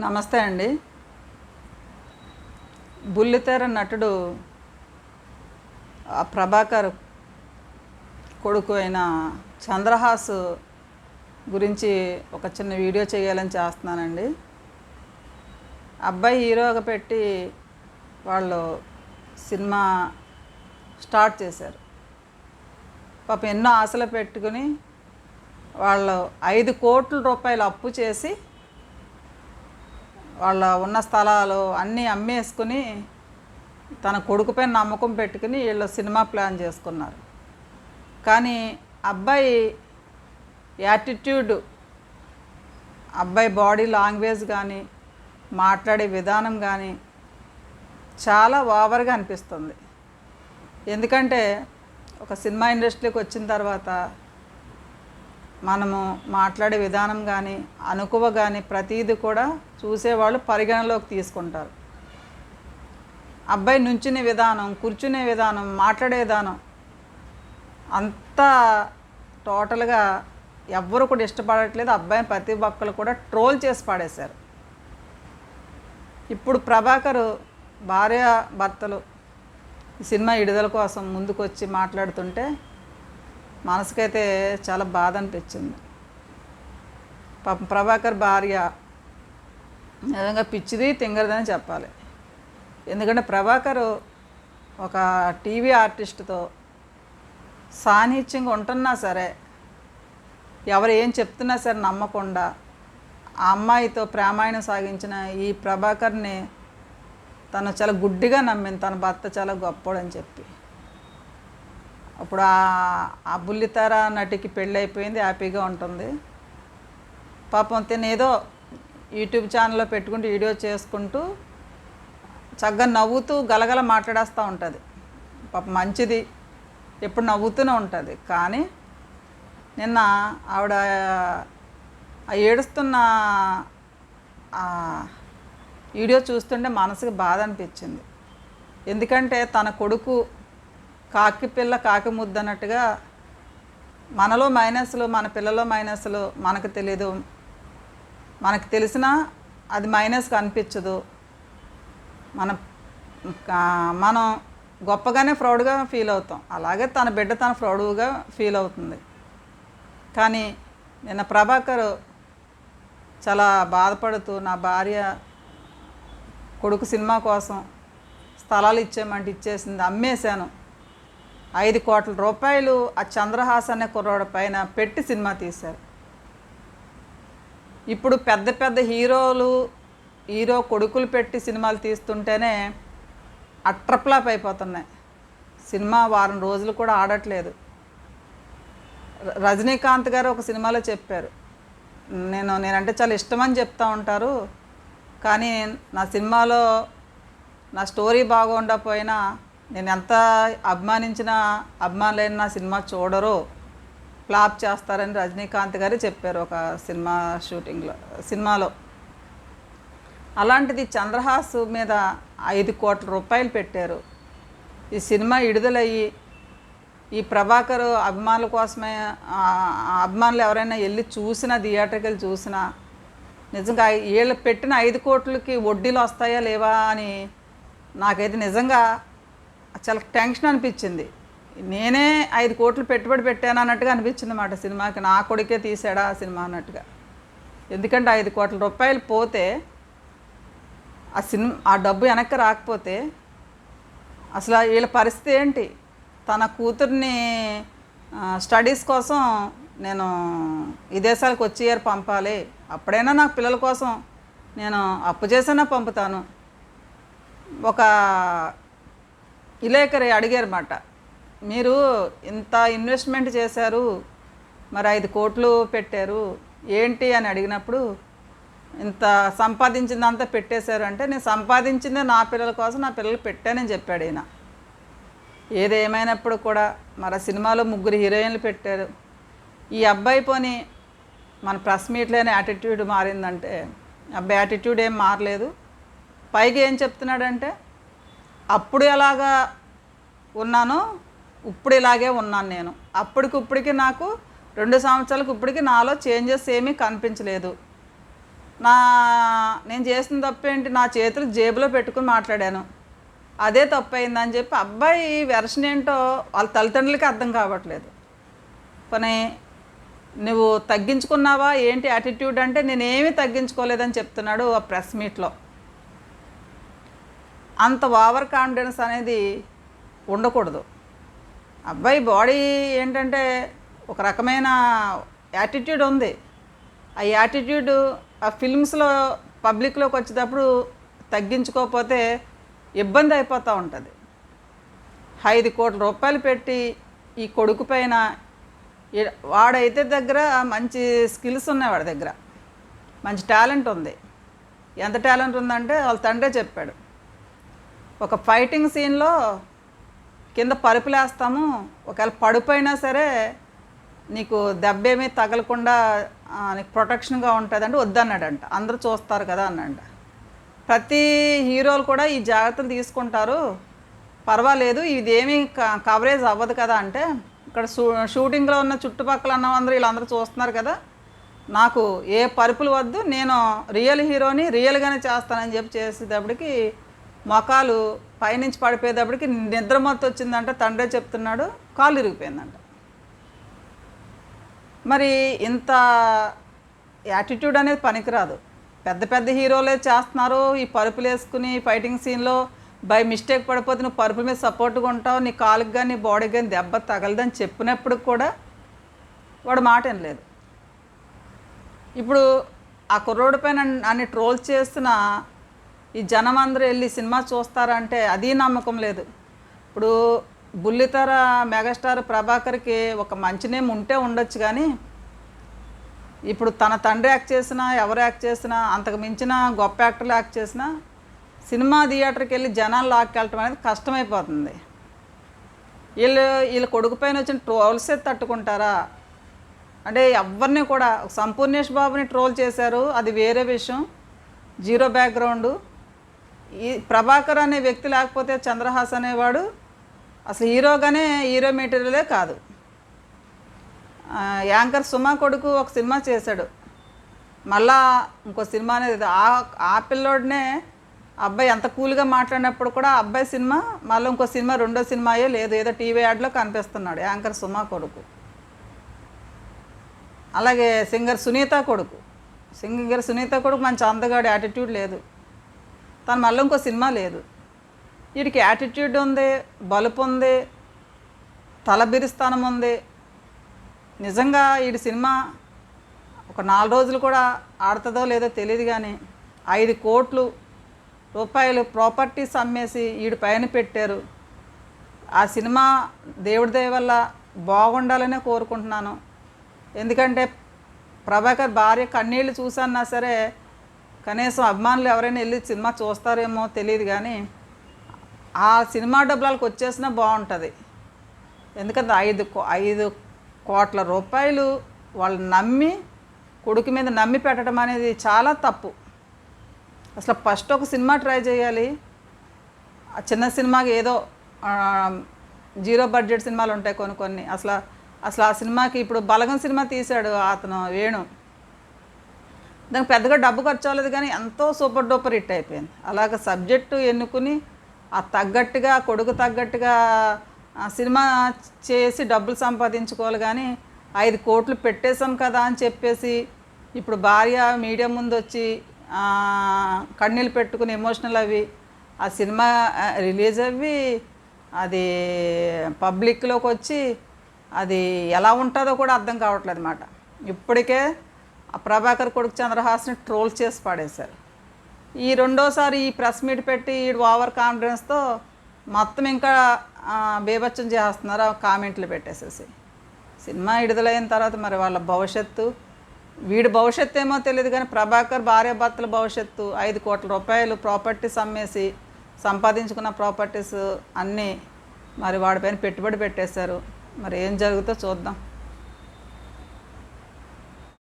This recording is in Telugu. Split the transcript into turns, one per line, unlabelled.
నమస్తే అండి. బుల్లితెర నటుడు ప్రభాకర్ కొడుకు అయిన చంద్రహాస్ గురించి ఒక చిన్న వీడియో చేయాలని చేస్తున్నానండి. అబ్బాయి హీరోగా పెట్టి వాళ్ళు సినిమా స్టార్ట్ చేశారు. పాపం ఎన్నో ఆశలు పెట్టుకుని వాళ్ళు 5 కోట్ల రూపాయలు అప్పు చేసి వాళ్ళ ఉన్న స్థలాలు అన్నీ అమ్మేసుకుని తన కొడుకుపై నమ్మకం పెట్టుకుని వీళ్ళు సినిమా ప్లాన్ చేసుకున్నారు. కానీ అబ్బాయి యాటిట్యూడ్, అబ్బాయి బాడీ లాంగ్వేజ్ కానీ మాట్లాడే విధానం కానీ చాలా ఓవర్గా అనిపిస్తుంది. ఎందుకంటే ఒక సినిమా ఇండస్ట్రీకి వచ్చిన తర్వాత మనము మాట్లాడే విధానం కానీ అనుకువ కానీ ప్రతీది కూడా చూసేవాళ్ళు పరిగణలోకి తీసుకుంటారు. అబ్బాయి నుంచునే విధానం, కూర్చునే విధానం, మాట్లాడే విధానం అంతా టోటల్గా ఎవ్వరు కూడా ఇష్టపడట్లేదు. అబ్బాయిని ప్రతి ఒక్కరు కూడా ట్రోల్ చేసి పాడేశారు. ఇప్పుడు ప్రభాకర్ భార్య భర్తలు ఈ సినిమా విడుదల కోసం ముందుకు వచ్చి మాట్లాడుతుంటే మనసుకైతే చాలా బాధ అనిపించింది. పాపం ప్రభాకర్ భార్య నిజంగా పిచ్చిది, తింగరదని చెప్పాలి. ఎందుకంటే ప్రభాకర్ ఒక టీవీ ఆర్టిస్ట్తో సాన్నిహిత్యంగా ఉంటున్నా సరే, ఎవరు ఏం చెప్తున్నా సరే నమ్మకుండా ఆ అమ్మాయితో ప్రేమాయణం సాగించిన ఈ ప్రభాకర్ని తను చాలా గుడ్డిగా నమ్మింది, తన భర్త చాలా గొప్పోడని చెప్పి. అప్పుడు ఆ బుల్లితెర నటికి పెళ్ళి అయిపోయింది, హ్యాపీగా ఉంటుంది. పాపం తిని ఏదో యూట్యూబ్ ఛానల్లో పెట్టుకుంటూ వీడియో చేసుకుంటూ చక్కగా నవ్వుతూ గలగల మాట్లాడేస్తూ ఉంటుంది. పాపం మంచిది, ఎప్పుడు నవ్వుతూనే ఉంటుంది. కానీ నిన్న ఆవిడ ఏడుస్తున్న వీడియో చూస్తుంటే మనసుకు బాధ అనిపించింది. ఎందుకంటే తన కొడుకు కాకి పిల్ల కాకి ముద్ద అన్నట్టుగా మనలో మైనస్లు, మన పిల్లలో మైనస్లు మనకు తెలీదు. మనకు తెలిసినా అది మైనస్గా అనిపించదు. మనం గొప్పగానే ప్రౌడ్గా ఫీల్ అవుతాం. అలాగే తన బిడ్డ తన ప్రౌడ్గా ఫీల్ అవుతుంది. కానీ నిన్న ప్రభాకర్ చాలా బాధపడుతూ నా భార్య కొడుకు సినిమా కోసం స్థలాలు ఇచ్చేయమంటే ఇచ్చేసింది, అమ్మేశాను, 5 కోట్ల రూపాయలు ఆ చంద్రహాస్ అనే కుర్రాడు పైన పెట్టి సినిమా తీశారు. ఇప్పుడు పెద్ద పెద్ద హీరో కొడుకులు పెట్టి సినిమాలు తీస్తుంటేనే అట్రప్లాప్ అయిపోతున్నాయి. సినిమా వారం రోజులు కూడా ఆడట్లేదు. రజనీకాంత్ గారు ఒక సినిమాలో చెప్పారు, నేనంటే చాలా ఇష్టమని చెప్తూ ఉంటారు, కానీ నా సినిమాలో నా స్టోరీ బాగుండకపోయినా నేను ఎంత అభిమానించినా అభిమానులైన నా సినిమా చూడరు, ఫ్లాప్ చేస్తారని రజనీకాంత్ గారు చెప్పారు ఒక సినిమాలో. అలాంటిది చంద్రహాస్ మీద 5 కోట్ల రూపాయలు పెట్టారు. ఈ సినిమా విడుదలయ్యి ఈ ప్రభాకర్ అభిమానుల కోసమే, అభిమానులు ఎవరైనా వెళ్ళి చూసినా, థియేటర్కి వెళ్ళి చూసినా నిజంగా వీళ్ళు పెట్టిన 5 కోట్లకి వడ్డీలు వస్తాయా లేవా అని నాకైతే నిజంగా చాలా టెన్షన్ అనిపించింది. నేనే 5 కోట్లు పెట్టుబడి పెట్టాను అన్నట్టుగా అనిపించింది అన్నమాట సినిమాకి. నా కొడుకే తీసాడా ఆ సినిమా అన్నట్టుగా. ఎందుకంటే 5 కోట్ల రూపాయలు పోతే ఆ డబ్బు వెనక్కి రాకపోతే అసలు వీళ్ళ పరిస్థితి ఏంటి? తన కూతుర్ని స్టడీస్ కోసం నేను విదేశాలకు వచ్చే ఇయర్ పంపాలి, అప్పుడైనా నాకు పిల్లల కోసం నేను అప్పు చేసినా పంపుతాను. ఒక విలేకరి అడిగారన్నమాట, మీరు ఇంత ఇన్వెస్ట్మెంట్ చేశారు, మరి 5 కోట్లు పెట్టారు ఏంటి అని అడిగినప్పుడు, ఇంత సంపాదించిందంతా పెట్టేశారు అంటే, నేను సంపాదించిందే నా పిల్లల కోసం, నా పిల్లలు పెట్టానని చెప్పాడు ఈయన. ఏదేమైనప్పుడు కూడా మరి సినిమాలో 3 హీరోయిన్లు పెట్టారు. ఈ అబ్బాయి పోని మన ప్రెస్ మీట్లోనే యాటిట్యూడ్ మారిందంటే, అబ్బాయి యాటిట్యూడ్ ఏం మారలేదు. పైగా ఏం చెప్తున్నాడంటే, అప్పుడు ఎలాగా ఉన్నానో ఇప్పుడు ఇలాగే ఉన్నాను నేను, అప్పటికిప్పటికి నాకు 2 సంవత్సరాలకు ఇప్పటికి నాలో చేంజెస్ ఏమీ కనిపించలేదు. నా నేను చేసిన తప్పేంటి, నా చేతులు జేబులో పెట్టుకుని మాట్లాడాను, అదే తప్పు అయిందని చెప్పి అబ్బాయి వెర్షన్ ఏంటో వాళ్ళ తల్లిదండ్రులకి అర్థం కావట్లేదు. పని నువ్వు తగ్గించుకున్నావా ఏంటి యాటిట్యూడ్ అంటే, నేనేమీ తగ్గించుకోలేదని చెప్తున్నాడు ఆ ప్రెస్ మీట్లో. అంత ఓవర్ కాన్ఫిడెన్స్ అనేది ఉండకూడదు. అబ్బాయి బాడీ ఏంటంటే ఒక రకమైన యాటిట్యూడ్ ఉంది. ఆ యాటిట్యూడ్ ఆ ఫిల్మ్స్లో పబ్లిక్లోకి వచ్చేటప్పుడు తగ్గించుకోకపోతే ఇబ్బంది అయిపోతూ ఉంటుంది. 5 కోట్ల రూపాయలు పెట్టి ఈ కొడుకు పైన, వాడైతే దగ్గర మంచి స్కిల్స్ ఉన్నాయి, వాడి దగ్గర మంచి టాలెంట్ ఉంది. ఎంత టాలెంట్ ఉందంటే వాళ్ళ తండ్రే చెప్పాడు, ఒక ఫైటింగ్ సీన్లో కింద పరుపులేస్తాము, ఒకవేళ పడిపోయినా సరే నీకు దెబ్బేమీ తగలకుండా నీకు ప్రొటెక్షన్గా ఉంటుంది అంటే వద్దన్నాడంట. అందరూ చూస్తారు కదా అన్నాడంట. ప్రతి హీరోలు కూడా ఈ జాగ్రత్తలు తీసుకుంటారు, పర్వాలేదు, ఇదేమీ కవరేజ్ అవ్వదు కదా అంటే, ఇక్కడ షూటింగ్లో ఉన్న చుట్టుపక్కల ఉన్న అందరూ వీళ్ళందరూ చూస్తున్నారు కదా, నాకు ఏ పరుపులు వద్దు, నేను రియల్ హీరోని రియల్గానే చేస్తానని చెప్పి చేసేటప్పటికి మొఖాలు పైనుంచి పడిపోయేటప్పటికి నిద్రమత్తు వచ్చిందంట. తండ్రే చెప్తున్నాడు, కాలు ఇరిగిపోయిందంట. మరి ఇంత యాటిట్యూడ్ అనేది పనికిరాదు. పెద్ద పెద్ద హీరోలే చేస్తున్నారు, ఈ పరుపులు వేసుకుని ఫైటింగ్ సీన్లో బై మిస్టేక్ పడిపోతే నువ్వు పరుపుల మీద సపోర్ట్గా ఉంటావు, నీ కాలుకి కానీ నీ బాడీకి కానీ దెబ్బ తగలదని చెప్పినప్పుడు కూడా వాడు మాట వినలేదు. ఇప్పుడు ఆ కుర్రోడి పైన అన్ని ట్రోల్ చేస్తున్న ఈ జనం అందరూ వెళ్ళి సినిమా చూస్తారంటే అది నమ్మకం లేదు. ఇప్పుడు బుల్లితెర మెగాస్టార్ ప్రభాకర్కి ఒక మంచి నేమ్ ఉంటే ఉండొచ్చు, కానీ ఇప్పుడు తన తండ్రి యాక్ట్ చేసినా ఎవరు యాక్ట్ చేసినా అంతకు మించిన గొప్ప యాక్టర్లు యాక్ట్ చేసినా సినిమా థియేటర్కి వెళ్ళి జనాలు లాక్కెళ్ళటం అనేది కష్టమైపోతుంది. వీళ్ళ కొడుకు పైన వచ్చిన ట్రోల్సే తట్టుకుంటారా అంటే, ఎవరిని కూడా సంపూర్ణేష్ బాబుని ట్రోల్ చేశారు, అది వేరే విషయం, జీరో బ్యాక్గ్రౌండు. ఈ ప్రభాకర్ అనే వ్యక్తి లేకపోతే చంద్రహాస్ అనేవాడు అసలు హీరోగానే హీరో మెటీరియలే కాదు. యాంకర్ సుమా కొడుకు ఒక సినిమా చేశాడు, మళ్ళా ఇంకో సినిమా అనేది ఆ పిల్లోడినే అబ్బాయి ఎంత కూల్గా మాట్లాడినప్పుడు కూడా అబ్బాయి సినిమా మళ్ళీ ఇంకో సినిమా రెండో సినిమాయే లేదు, ఏదో టీవీ యాడ్లో కనిపిస్తున్నాడు యాంకర్ సుమా కొడుకు. అలాగే సింగర్ సునీత కొడుకు మంచి అందగాడు, యాటిట్యూడ్ లేదు, తను మళ్ళీ ఇంకో సినిమా లేదు. వీడికి యాటిట్యూడ్ ఉంది, బలుపు ఉంది, తలబిరిస్థానం ఉంది. నిజంగా వీడి సినిమా ఒక 4 రోజులు కూడా ఆడుతుందో లేదో తెలియదు, కానీ 5 కోట్ల రూపాయలు ప్రాపర్టీస్ అమ్మేసి వీడి పైన పెట్టారు. ఆ సినిమా దేవుడి దయ వల్ల బాగుండాలనే కోరుకుంటున్నాను. ఎందుకంటే ప్రభాకర్ భార్య కన్నీళ్ళు చూసన్నా సరే కనీసం అభిమానులు ఎవరైనా వెళ్ళి సినిమా చూస్తారేమో తెలియదు, కానీ ఆ సినిమా డబ్బులకు వచ్చేసినా బాగుంటుంది. ఎందుకంటే 5 కోట్ల రూపాయలు వాళ్ళు నమ్మి కొడుకు మీద నమ్మి పెట్టడం అనేది చాలా తప్పు. అసలు ఫస్ట్ ఒక సినిమా ట్రై చేయాలి. ఆ చిన్న సినిమాకి ఏదో జీరో బడ్జెట్ సినిమాలు ఉంటాయి కొన్ని. అసలు ఆ సినిమాకి ఇప్పుడు బలగం సినిమా తీశాడు అతను వేణు, దానికి పెద్దగా డబ్బు ఖర్చు అవ్వలేదు, కానీ ఎంతో సూపర్ డూపర్ హిట్ అయిపోయింది. అలాగ సబ్జెక్టు ఎన్నుకుని ఆ తగ్గట్టుగా కొడుకు తగ్గట్టుగా సినిమా చేసి డబ్బులు సంపాదించుకోవాలి, కానీ 5 కోట్లు పెట్టేశాం కదా అని చెప్పేసి ఇప్పుడు భార్య మీడియా ముందు వచ్చి కన్నీళ్ళు పెట్టుకుని ఎమోషనల్ అవి ఆ సినిమా రిలీజ్ అవి అది పబ్లిక్లోకి వచ్చి అది ఎలా ఉంటుందో కూడా అర్థం కావట్లేదు అన్నమాట. ఇప్పటికే ఆ ప్రభాకర్ కొడుకు చంద్రహాస్ని ట్రోల్ చేసి పాడేశారు. ఈ రెండోసారి ఈ ప్రెస్ మీట్ పెట్టి ఈ ఓవర్ కాన్ఫిడెన్స్తో మొత్తం ఇంకా బేభత్సం చేస్తున్నారు కామెంట్లు పెట్టేసేసి. సినిమా విడుదలైన తర్వాత మరి వాళ్ళ భవిష్యత్తు, వీడి భవిష్యత్తు ఏమో తెలియదు, కానీ ప్రభాకర్ భార్యాభర్తల భవిష్యత్తు 5 కోట్ల రూపాయలు ప్రాపర్టీస్ అమ్మేసి సంపాదించుకున్న ప్రాపర్టీస్ అన్నీ మరి వాడిపైన పెట్టుబడి పెట్టేశారు. మరి ఏం జరుగుతుందో చూద్దాం.